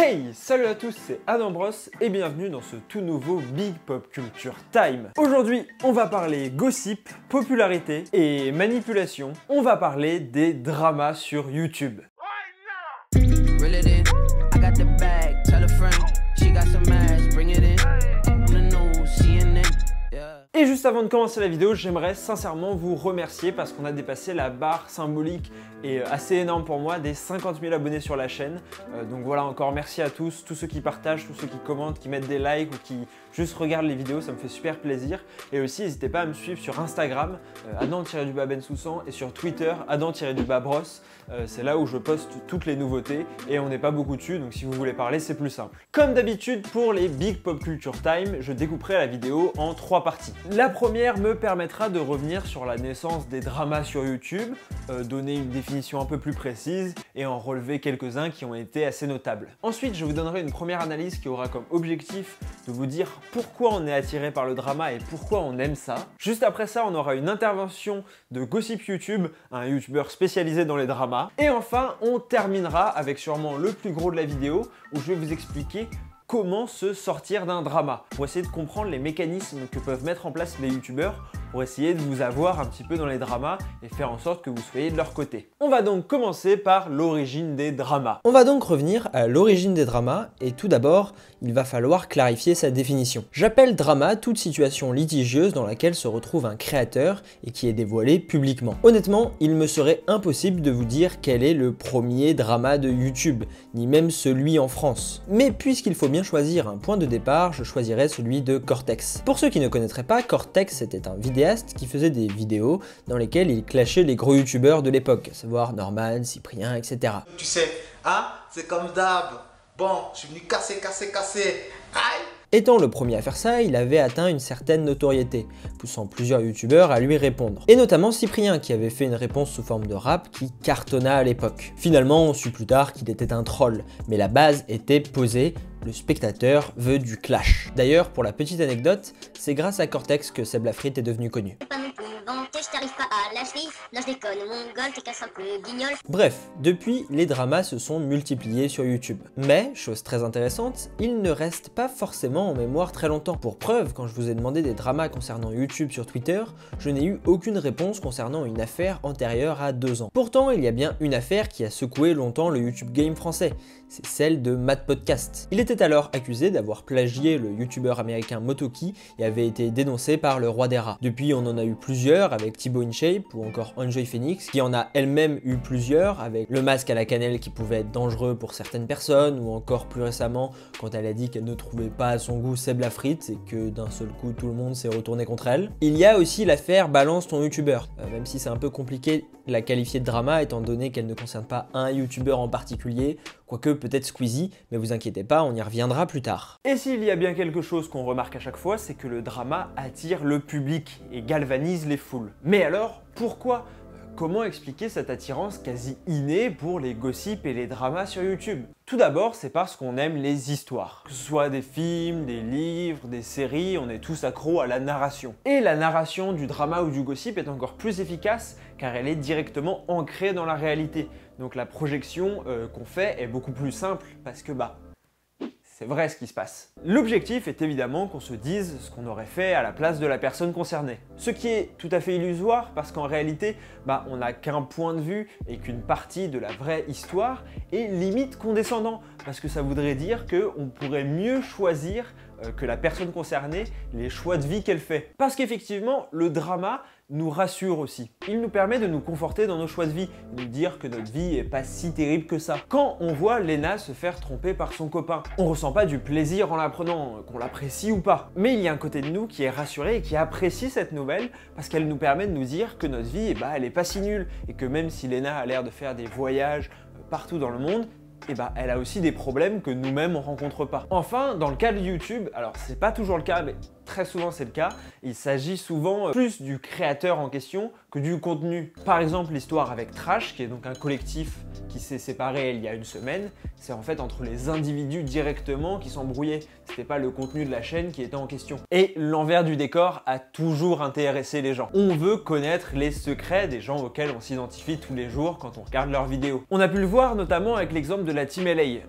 Hey, salut à tous, c'est Adam Bros et bienvenue dans ce tout nouveau Big Pop Culture Time. Aujourd'hui, on va parler gossip, popularité et manipulation. On va parler des dramas sur YouTube. Et juste avant de commencer la vidéo, j'aimerais sincèrement vous remercier parce qu'on a dépassé la barre symbolique et assez énorme pour moi des 50 000 abonnés sur la chaîne. Donc voilà, encore merci à tous ceux qui partagent, tous ceux qui commentent, qui mettent des likes ou qui juste regardent les vidéos, ça me fait super plaisir. Et aussi, n'hésitez pas à me suivre sur Instagram, Adam-Bensoussan, et sur Twitter, Adam-Bros. C'est là où je poste toutes les nouveautés et on n'est pas beaucoup dessus, donc si vous voulez parler, c'est plus simple. Comme d'habitude, pour les Big Pop Culture Time, je découperai la vidéo en 3 parties. La première me permettra de revenir sur la naissance des dramas sur YouTube, donner une définition un peu plus précise et en relever quelques-uns qui ont été assez notables. Ensuite, je vous donnerai une première analyse qui aura comme objectif de vous dire pourquoi on est attiré par le drama et pourquoi on aime ça. Juste après ça, on aura une intervention de Gossip YouTube, un youtubeur spécialisé dans les dramas. Et enfin, on terminera avec sûrement le plus gros de la vidéo où je vais vous expliquer comment se sortir d'un drama, pour essayer de comprendre les mécanismes que peuvent mettre en place les youtubeurs pour essayer de vous avoir un petit peu dans les dramas et faire en sorte que vous soyez de leur côté. On va donc commencer par l'origine des dramas. On va donc revenir à l'origine des dramas et tout d'abord, il va falloir clarifier sa définition. J'appelle drama toute situation litigieuse dans laquelle se retrouve un créateur et qui est dévoilé publiquement. Honnêtement, il me serait impossible de vous dire quel est le premier drama de YouTube, ni même celui en France. Mais puisqu'il faut bien choisir un point de départ, je choisirais celui de Cortex. Pour ceux qui ne connaîtraient pas, Cortex c'était un vidéaste qui faisait des vidéos dans lesquelles il clashait les gros youtubeurs de l'époque, à savoir Norman, Cyprien, etc. Tu sais, hein, c'est comme d'hab. Bon, je suis venu casser. Aïe! Étant le premier à faire ça, il avait atteint une certaine notoriété, poussant plusieurs youtubeurs à lui répondre. Et notamment Cyprien qui avait fait une réponse sous forme de rap qui cartonna à l'époque. Finalement, on sut plus tard qu'il était un troll, mais la base était posée, le spectateur veut du clash. D'ailleurs, pour la petite anecdote, c'est grâce à Cortex que Seb Lafrite est devenu connu. Bref, depuis, les dramas se sont multipliés sur YouTube. Mais, chose très intéressante, ils ne restent pas forcément en mémoire très longtemps. Pour preuve, quand je vous ai demandé des dramas concernant YouTube sur Twitter, je n'ai eu aucune réponse concernant une affaire antérieure à 2 ans. Pourtant, il y a bien une affaire qui a secoué longtemps le YouTube game français. C'est celle de Matt Podcast. Il était alors accusé d'avoir plagié le youtubeur américain Motoki et avait été dénoncé par le roi des rats. Depuis, on en a eu plusieurs avec Thibaut InShape ou encore Enjoy Phoenix, qui en a elle-même eu plusieurs avec le masque à la cannelle qui pouvait être dangereux pour certaines personnes, ou encore plus récemment quand elle a dit qu'elle ne trouvait pas à son goût Seb Lafrite et que d'un seul coup tout le monde s'est retourné contre elle. Il y a aussi l'affaire Balance ton youtubeur, même si c'est un peu compliqué de la qualifier de drama étant donné qu'elle ne concerne pas un youtubeur en particulier, quoique peut-être Squeezie, mais vous inquiétez pas, on y reviendra plus tard. Et s'il y a bien quelque chose qu'on remarque à chaque fois, c'est que le drama attire le public et galvanise les foules. Mais alors, pourquoi ? Comment expliquer cette attirance quasi innée pour les gossips et les dramas sur YouTube? Tout d'abord, c'est parce qu'on aime les histoires. Que ce soit des films, des livres, des séries, on est tous accros à la narration. Et la narration du drama ou du gossip est encore plus efficace car elle est directement ancrée dans la réalité. Donc la projection qu'on fait est beaucoup plus simple parce que c'est vrai ce qui se passe. L'objectif est évidemment qu'on se dise ce qu'on aurait fait à la place de la personne concernée. Ce qui est tout à fait illusoire parce qu'en réalité, on n'a qu'un point de vue et qu'une partie de la vraie histoire est limite condescendant. Parce que ça voudrait dire qu'on pourrait mieux choisir que la personne concernée les choix de vie qu'elle fait. Parce qu'effectivement, le drama nous rassure aussi. Il nous permet de nous conforter dans nos choix de vie, de nous dire que notre vie est pas si terrible que ça. Quand on voit Lena se faire tromper par son copain, on ressent pas du plaisir en l'apprenant, qu'on l'apprécie ou pas. Mais il y a un côté de nous qui est rassuré et qui apprécie cette nouvelle parce qu'elle nous permet de nous dire que notre vie, elle est pas si nulle et que même si Lena a l'air de faire des voyages partout dans le monde, elle a aussi des problèmes que nous-mêmes on rencontre pas. Enfin, dans le cas de YouTube, alors c'est pas toujours le cas, mais très souvent c'est le cas, il s'agit souvent plus du créateur en question que du contenu. Par exemple, l'histoire avec Trash, qui est donc un collectif qui s'est séparé il y a une semaine, c'est en fait entre les individus directement qui s'embrouillaient. C'était pas le contenu de la chaîne qui était en question. Et l'envers du décor a toujours intéressé les gens. On veut connaître les secrets des gens auxquels on s'identifie tous les jours quand on regarde leurs vidéos. On a pu le voir notamment avec l'exemple de la Team LA.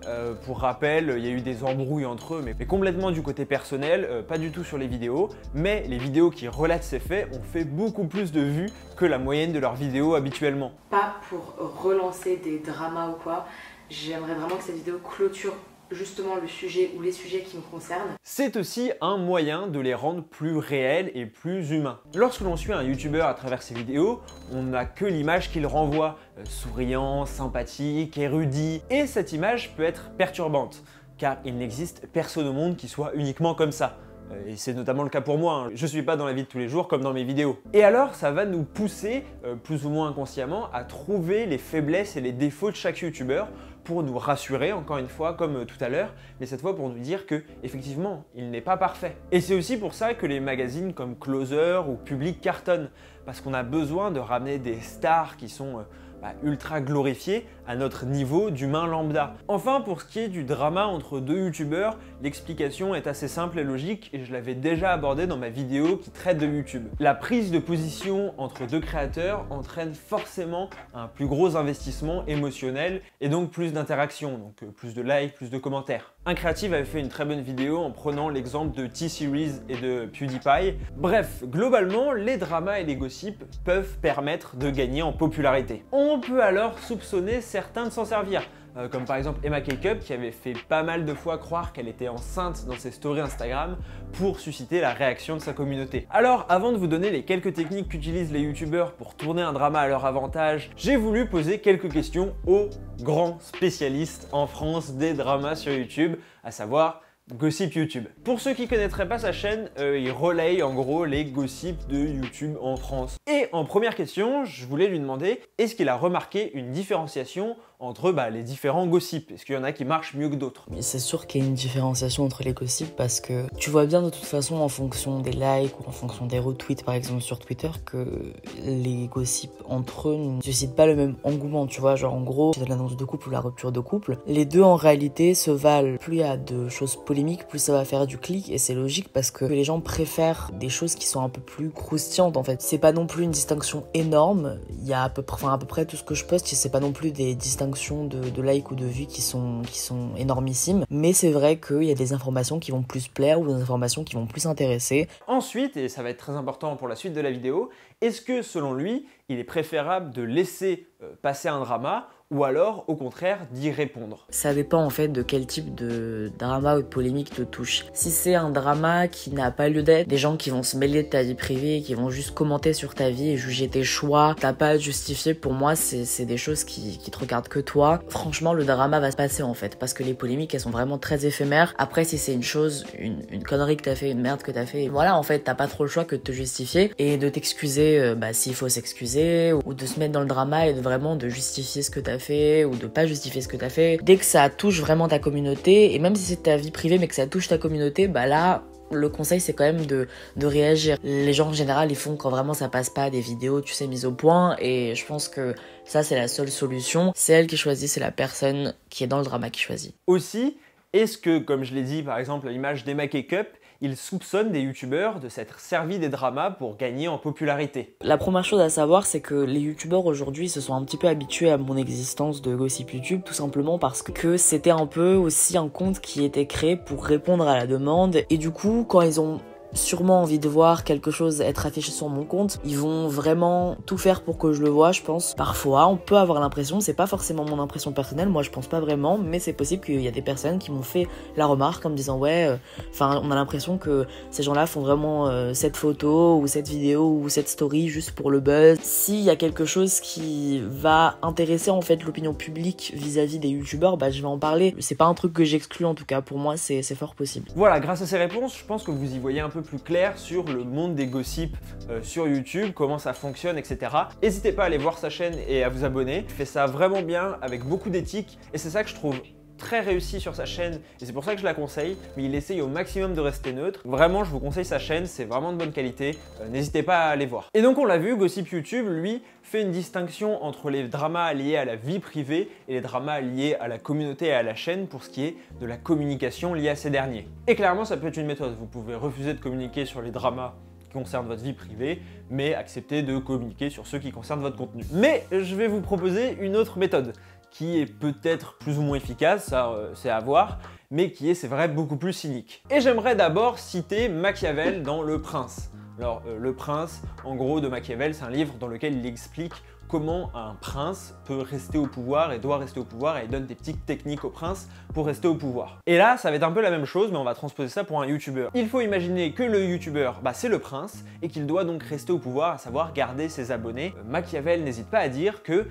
Pour rappel, il y a eu des embrouilles entre eux, mais complètement du côté personnel, pas du tout sur les vidéos. Mais les vidéos qui relatent ces faits ont fait beaucoup plus de vues que la moyenne de leurs vidéos habituellement. Pas pour relancer des dramas ou quoi, j'aimerais vraiment que cette vidéo clôture justement le sujet ou les sujets qui me concernent. C'est aussi un moyen de les rendre plus réels et plus humains. Lorsque l'on suit un youtubeur à travers ses vidéos, on n'a que l'image qu'il renvoie, souriant, sympathique, érudit, et cette image peut être perturbante, car il n'existe personne au monde qui soit uniquement comme ça. Et c'est notamment le cas pour moi, hein. Je suis pas dans la vie de tous les jours comme dans mes vidéos. Et alors ça va nous pousser, plus ou moins inconsciemment, à trouver les faiblesses et les défauts de chaque youtubeur pour nous rassurer, encore une fois, comme tout à l'heure, mais cette fois pour nous dire que, effectivement, il n'est pas parfait. Et c'est aussi pour ça que les magazines comme Closer ou Public cartonnent, parce qu'on a besoin de ramener des stars qui sont ultra glorifiés à notre niveau d'humain lambda. Enfin, pour ce qui est du drama entre deux youtubeurs, l'explication est assez simple et logique et je l'avais déjà abordé dans ma vidéo qui traite de YouTube. La prise de position entre deux créateurs entraîne forcément un plus gros investissement émotionnel et donc plus d'interaction, donc plus de likes, plus de commentaires. Un créatif avait fait une très bonne vidéo en prenant l'exemple de T-Series et de PewDiePie. Bref, globalement, les dramas et les gossips peuvent permettre de gagner en popularité. On peut alors soupçonner certains de s'en servir, comme par exemple Emma K-Cup qui avait fait pas mal de fois croire qu'elle était enceinte dans ses stories Instagram pour susciter la réaction de sa communauté. Alors avant de vous donner les quelques techniques qu'utilisent les youtubeurs pour tourner un drama à leur avantage, j'ai voulu poser quelques questions aux grands spécialistes en France des dramas sur YouTube, à savoir Gossip YouTube. Pour ceux qui ne connaîtraient pas sa chaîne, il relaye en gros les gossips de YouTube en France. Et en première question, je voulais lui demander, est-ce qu'il a remarqué une différenciation entre les différents gossips? Est-ce qu'il y en a qui marchent mieux que d'autres? C'est sûr qu'il y a une différenciation entre les gossips parce que tu vois bien de toute façon en fonction des likes ou en fonction des retweets par exemple sur Twitter que les gossips entre eux ne suscitent pas le même engouement, tu vois, genre en gros c'est l'annonce de couple ou la rupture de couple. Les deux en réalité se valent. Plus il y a de choses polémiques, plus ça va faire du clic et c'est logique parce que les gens préfèrent des choses qui sont un peu plus croustillantes en fait. C'est pas non plus une distinction énorme, il y a à peu près tout ce que je poste, c'est pas non plus des distinctions de likes ou de vues qui sont énormissimes, mais c'est vrai qu'il y a des informations qui vont plus plaire ou des informations qui vont plus intéresser. Ensuite, et ça va être très important pour la suite de la vidéo, est-ce que selon lui, il est préférable de laisser passer un drama ou alors au contraire d'y répondre? Ça dépend en fait de quel type de drama ou de polémique te touche. Si c'est un drama qui n'a pas lieu d'être, des gens qui vont se mêler de ta vie privée, qui vont juste commenter sur ta vie et juger tes choix, t'as pas à te justifier, pour moi c'est des choses qui te regardent que toi. Franchement le drama va se passer en fait, parce que les polémiques elles sont vraiment très éphémères. Après si c'est une chose, une connerie que t'as fait, une merde que t'as fait, voilà en fait t'as pas trop le choix que de te justifier et de t'excuser s'il faut s'excuser, ou de se mettre dans le drama et de vraiment de justifier ce que t'as fait ou de pas justifier ce que t'as fait. Dès que ça touche vraiment ta communauté, et même si c'est ta vie privée mais que ça touche ta communauté, là le conseil c'est quand même de réagir. Les gens en général ils font quand vraiment ça passe pas des vidéos tu sais mises au point, et je pense que ça c'est la seule solution. C'est elle qui choisit, c'est la personne qui est dans le drama qui choisit. Aussi, est-ce que, comme je l'ai dit par exemple à l'image d'Emma K-Cup, il soupçonne des youtubeurs de s'être servi des dramas pour gagner en popularité? La première chose à savoir, c'est que les youtubeurs aujourd'hui se sont un petit peu habitués à mon existence de Gossip YouTube, tout simplement parce que c'était un peu aussi un compte qui était créé pour répondre à la demande, et du coup quand ils ont sûrement envie de voir quelque chose être affiché sur mon compte, ils vont vraiment tout faire pour que je le vois, je pense. Parfois, on peut avoir l'impression, c'est pas forcément mon impression personnelle, moi je pense pas vraiment, mais c'est possible qu'il y a des personnes qui m'ont fait la remarque en me disant ouais, on a l'impression que ces gens-là font vraiment cette photo ou cette vidéo ou cette story juste pour le buzz. S'il y a quelque chose qui va intéresser en fait l'opinion publique vis-à-vis des youtubeurs, je vais en parler. C'est pas un truc que j'exclus en tout cas, pour moi c'est fort possible. Voilà, grâce à ces réponses, je pense que vous y voyez un peu plus clair sur le monde des gossips sur YouTube, comment ça fonctionne, etc. N'hésitez pas à aller voir sa chaîne et à vous abonner. Il fait ça vraiment bien, avec beaucoup d'éthique, et c'est ça que je trouve très réussi sur sa chaîne et c'est pour ça que je la conseille, mais il essaye au maximum de rester neutre. Vraiment, je vous conseille sa chaîne, c'est vraiment de bonne qualité, n'hésitez pas à aller voir. Et donc on l'a vu, Gossip YouTube, lui, fait une distinction entre les dramas liés à la vie privée et les dramas liés à la communauté et à la chaîne pour ce qui est de la communication liée à ces derniers. Et clairement, ça peut être une méthode. Vous pouvez refuser de communiquer sur les dramas qui concernent votre vie privée, mais accepter de communiquer sur ceux qui concernent votre contenu. Mais je vais vous proposer une autre méthode qui est peut-être plus ou moins efficace, ça c'est à voir, mais qui est, c'est vrai, beaucoup plus cynique. Et j'aimerais d'abord citer Machiavel dans Le Prince. Alors, Le Prince, en gros, de Machiavel, c'est un livre dans lequel il explique comment un prince peut rester au pouvoir et doit rester au pouvoir et il donne des petites techniques au prince pour rester au pouvoir. Et là, ça va être un peu la même chose, mais on va transposer ça pour un youtubeur. Il faut imaginer que le youtubeur, c'est le prince et qu'il doit donc rester au pouvoir, à savoir garder ses abonnés. Machiavel n'hésite pas à dire que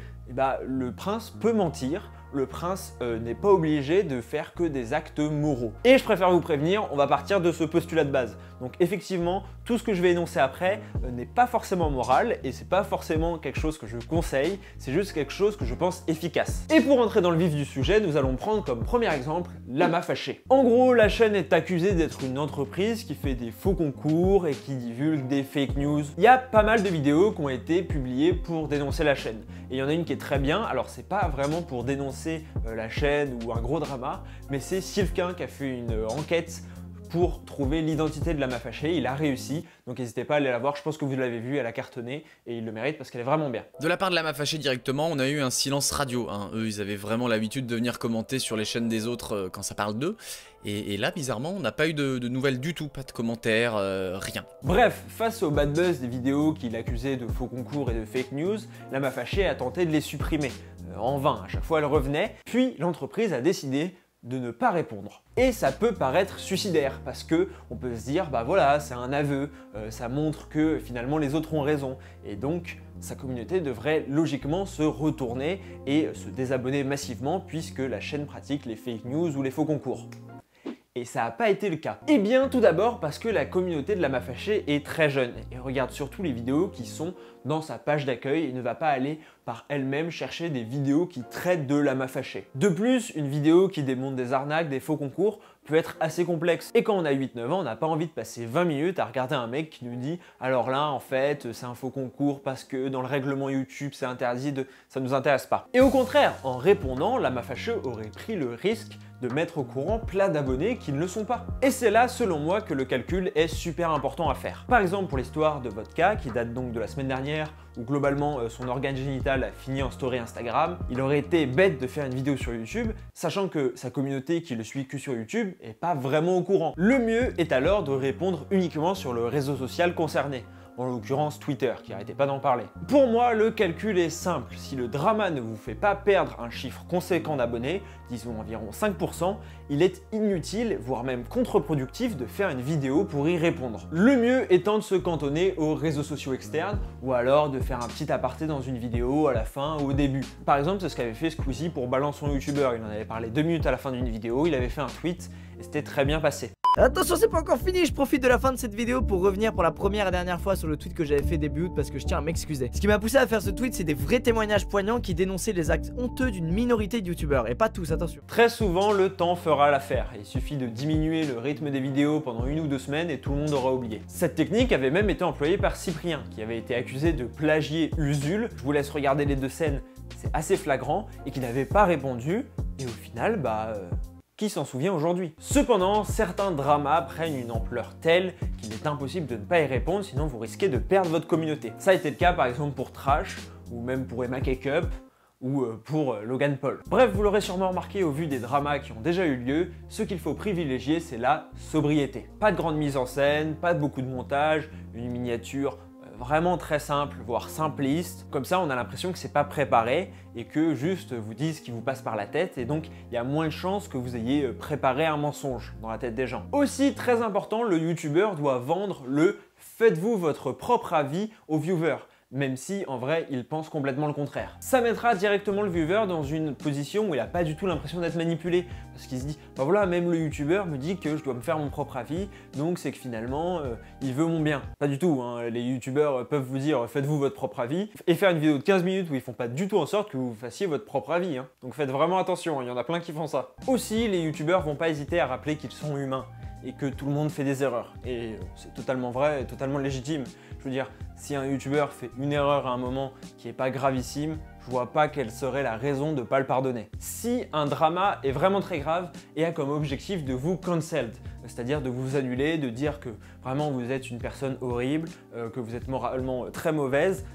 le prince peut mentir, le prince n'est pas obligé de faire que des actes moraux. Et je préfère vous prévenir, on va partir de ce postulat de base. Donc effectivement, tout ce que je vais énoncer après n'est pas forcément moral et c'est pas forcément quelque chose que je conseille, c'est juste quelque chose que je pense efficace. Et pour entrer dans le vif du sujet, nous allons prendre comme premier exemple Lama Fâché. En gros, la chaîne est accusée d'être une entreprise qui fait des faux concours et qui divulgue des fake news. Il y a pas mal de vidéos qui ont été publiées pour dénoncer la chaîne. Et il y en a une qui est très bien, alors c'est pas vraiment pour dénoncer la chaîne ou un gros drama, mais c'est Sylvain qui a fait une enquête pour trouver l'identité de Lama Fâché. Il a réussi, donc n'hésitez pas à aller la voir, je pense que vous l'avez vue, elle a cartonné et il le mérite parce qu'elle est vraiment bien. De la part de Lama Fâché directement, on a eu un silence radio, hein. Eux, ils avaient vraiment l'habitude de venir commenter sur les chaînes des autres quand ça parle d'eux, et là, bizarrement, on n'a pas eu de nouvelles du tout, pas de commentaires, rien. Bref, face au bad buzz des vidéos qu'il accusait de faux concours et de fake news, Lama Fâché a tenté de les supprimer. En vain, à chaque fois elle revenait, puis l'entreprise a décidé de ne pas répondre. Et ça peut paraître suicidaire parce que on peut se dire voilà, c'est un aveu, ça montre que finalement les autres ont raison et donc sa communauté devrait logiquement se retourner et se désabonner massivement puisque la chaîne pratique les fake news ou les faux concours. Et ça n'a pas été le cas. Eh bien tout d'abord parce que la communauté de Lama Fâché est très jeune et regarde surtout les vidéos qui sont dans sa page d'accueil et ne va pas aller par elle-même chercher des vidéos qui traitent de Lama Fâché. De plus, une vidéo qui démontre des arnaques, des faux concours peut être assez complexe. Et quand on a 8-9 ans, on n'a pas envie de passer 20 minutes à regarder un mec qui nous dit « Alors là, en fait, c'est un faux concours parce que dans le règlement YouTube, c'est interdit, ça nous intéresse pas. » Et au contraire, en répondant, Lama Fâché aurait pris le risque de mettre au courant plein d'abonnés qui ne le sont pas. Et c'est là, selon moi, que le calcul est super important à faire. Par exemple, pour l'histoire de Vodka, qui date donc de la semaine dernière, où globalement son organe génital a fini en story Instagram, il aurait été bête de faire une vidéo sur YouTube, sachant que sa communauté qui le suit que sur YouTube est pas vraiment au courant. Le mieux est alors de répondre uniquement sur le réseau social concerné. En l'occurrence Twitter, qui arrêtait pas d'en parler. Pour moi, le calcul est simple. Si le drama ne vous fait pas perdre un chiffre conséquent d'abonnés, disons environ 5%, il est inutile, voire même contre-productif de faire une vidéo pour y répondre. Le mieux étant de se cantonner aux réseaux sociaux externes, ou alors de faire un petit aparté dans une vidéo à la fin ou au début. Par exemple, c'est ce qu'avait fait Squeezie pour Balance son youtubeur. Il en avait parlé 2 minutes à la fin d'une vidéo, il avait fait un tweet, et c'était très bien passé. Attention, c'est pas encore fini, je profite de la fin de cette vidéo pour revenir pour la première et dernière fois sur le tweet que j'avais fait début août parce que je tiens à m'excuser. Ce qui m'a poussé à faire ce tweet, c'est des vrais témoignages poignants qui dénonçaient les actes honteux d'une minorité de youtubeurs, et pas tous, attention. Très souvent, le temps fera l'affaire. Il suffit de diminuer le rythme des vidéos pendant 1 ou 2 semaines et tout le monde aura oublié. Cette technique avait même été employée par Cyprien, qui avait été accusé de plagier Usul. Je vous laisse regarder les 2 scènes, c'est assez flagrant, et qui n'avait pas répondu, et au final, qui s'en souvient aujourd'hui? Cependant, certains dramas prennent une ampleur telle qu'il est impossible de ne pas y répondre, sinon vous risquez de perdre votre communauté. Ça a été le cas par exemple pour Trash, ou même pour Emma Cake-Up, ou pour Logan Paul. Bref, vous l'aurez sûrement remarqué au vu des dramas qui ont déjà eu lieu, ce qu'il faut privilégier, c'est la sobriété. Pas de grande mise en scène, pas de beaucoup de montage, une miniature vraiment très simple, voire simpliste. Comme ça, on a l'impression que c'est pas préparé et que juste vous disent ce qui vous passe par la tête et donc il y a moins de chances que vous ayez préparé un mensonge dans la tête des gens. Aussi, très important, le youtubeur doit vendre le « faites-vous votre propre avis » aux viewers. même si en vrai il pense complètement le contraire. Ça mettra directement le viewer dans une position où il n'a pas du tout l'impression d'être manipulé, parce qu'il se dit bah voilà, même le youtubeur me dit que je dois me faire mon propre avis, donc c'est que finalement il veut mon bien. Pas du tout, hein. Les youtubeurs peuvent vous dire faites-vous votre propre avis et faire une vidéo de 15 minutes où ils font pas du tout en sorte que vous fassiez votre propre avis, hein. Donc faites vraiment attention, il y en a plein qui font ça. Aussi, les youtubeurs vont pas hésiter à rappeler qu'ils sont humains et que tout le monde fait des erreurs. Et c'est totalement vrai et totalement légitime. Je veux dire, si un youtubeur fait une erreur à un moment qui n'est pas gravissime, je vois pas quelle serait la raison de ne pas le pardonner. Si un drama est vraiment très grave et a comme objectif de vous cancel, c'est-à-dire de vous annuler, de dire que vraiment vous êtes une personne horrible, que vous êtes moralement très mauvaise,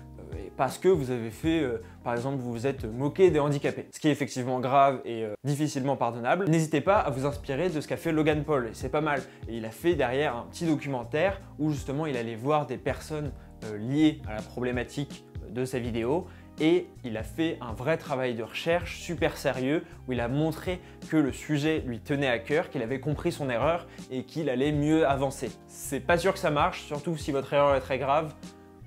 parce que vous avez fait, par exemple, vous vous êtes moqué des handicapés. Ce qui est effectivement grave et difficilement pardonnable. N'hésitez pas à vous inspirer de ce qu'a fait Logan Paul, et c'est pas mal. Et il a fait derrière un petit documentaire où justement il allait voir des personnes liées à la problématique de sa vidéo, et il a fait un vrai travail de recherche super sérieux où il a montré que le sujet lui tenait à cœur, qu'il avait compris son erreur et qu'il allait mieux avancer. C'est pas sûr que ça marche, surtout si votre erreur est très grave,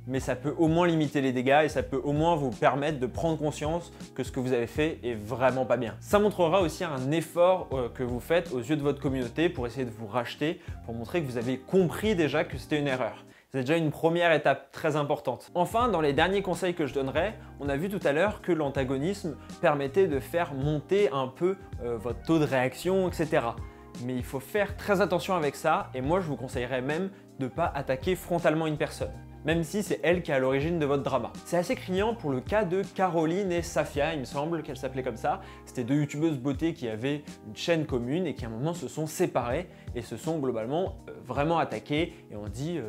mais ça peut au moins limiter les dégâts et ça peut au moins vous permettre de prendre conscience que ce que vous avez fait est vraiment pas bien. Ça montrera aussi un effort que vous faites aux yeux de votre communauté pour essayer de vous racheter, pour montrer que vous avez compris déjà que c'était une erreur. C'est déjà une première étape très importante. Enfin, dans les derniers conseils que je donnerai, on a vu tout à l'heure que l'antagonisme permettait de faire monter un peu votre taux de réaction, etc. Mais il faut faire très attention avec ça, et moi je vous conseillerais même de ne pas attaquer frontalement une personne, même si c'est elle qui est à l'origine de votre drama. C'est assez criant pour le cas de Caroline et Safia, il me semble qu'elle s'appelait comme ça. C'était deux youtubeuses beauté qui avaient une chaîne commune et qui à un moment se sont séparées et se sont globalement vraiment attaquées, et on dit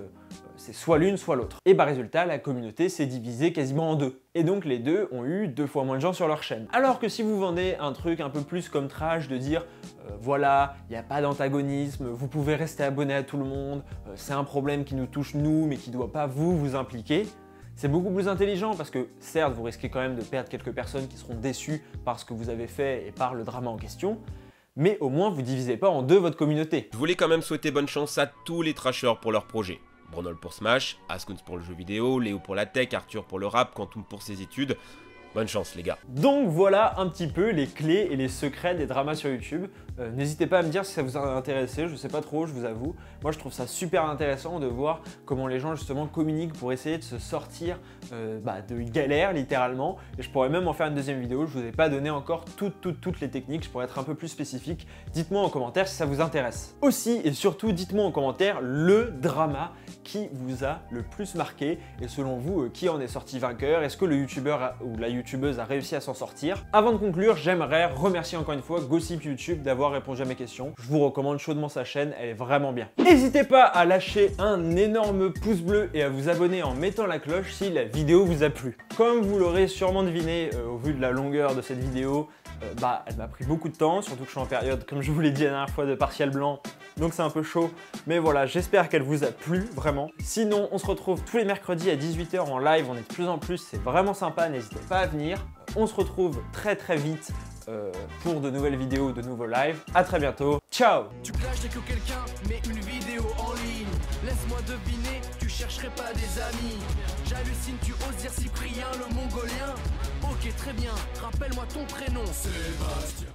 c'est soit l'une soit l'autre. Et bah résultat, la communauté s'est divisée quasiment en deux. Et donc les deux ont eu 2 fois moins de gens sur leur chaîne. Alors que si vous vendez un truc un peu plus comme trash, de dire voilà, il n'y a pas d'antagonisme, vous pouvez rester abonné à tout le monde, c'est un problème qui nous touche nous mais qui ne doit pas vous impliquer, c'est beaucoup plus intelligent parce que certes vous risquez quand même de perdre quelques personnes qui seront déçues par ce que vous avez fait et par le drama en question, mais au moins vous divisez pas en deux votre communauté. Je voulais quand même souhaiter bonne chance à tous les trashers pour leur projet. Brunol pour Smash, Askuns pour le jeu vidéo, Léo pour la tech, Arthur pour le rap, Quantum pour ses études. Bonne chance les gars. Donc voilà un petit peu les clés et les secrets des dramas sur YouTube. N'hésitez pas à me dire si ça vous a intéressé, je sais pas trop, je vous avoue. Moi je trouve ça super intéressant de voir comment les gens justement communiquent pour essayer de se sortir de galères littéralement. Et je pourrais même en faire une deuxième vidéo, je vous ai pas donné encore toutes les techniques, je pourrais être un peu plus spécifique. Dites-moi en commentaire si ça vous intéresse. Aussi et surtout dites-moi en commentaire le drama qui vous a le plus marqué et selon vous qui en est sorti vainqueur. Est-ce que le youtubeur ou la youtubeuse a réussi à s'en sortir? Avant de conclure, j'aimerais remercier encore une fois Gossip YouTube d'avoir répondu à mes questions. Je vous recommande chaudement sa chaîne, elle est vraiment bien. N'hésitez pas à lâcher un énorme pouce bleu et à vous abonner en mettant la cloche si la vidéo vous a plu. Comme vous l'aurez sûrement deviné au vu de la longueur de cette vidéo, elle m'a pris beaucoup de temps, surtout que je suis en période, comme je vous l'ai dit la dernière fois, de partiel blanc, donc c'est un peu chaud. Mais voilà, j'espère qu'elle vous a plu, vraiment. Sinon, on se retrouve tous les mercredis à 18 h en live, on est de plus en plus, c'est vraiment sympa, n'hésitez pas à venir. On se retrouve très vite pour de nouvelles vidéos, de nouveaux lives. À très bientôt, ciao! Tu clashes dès que quelqu'un met une vidéo en ligne. Laisse-moi deviner, tu chercherais pas des amis. J'hallucine, tu oses dire Cyprien le mongolien. Ok, très bien, rappelle-moi ton prénom. Sébastien.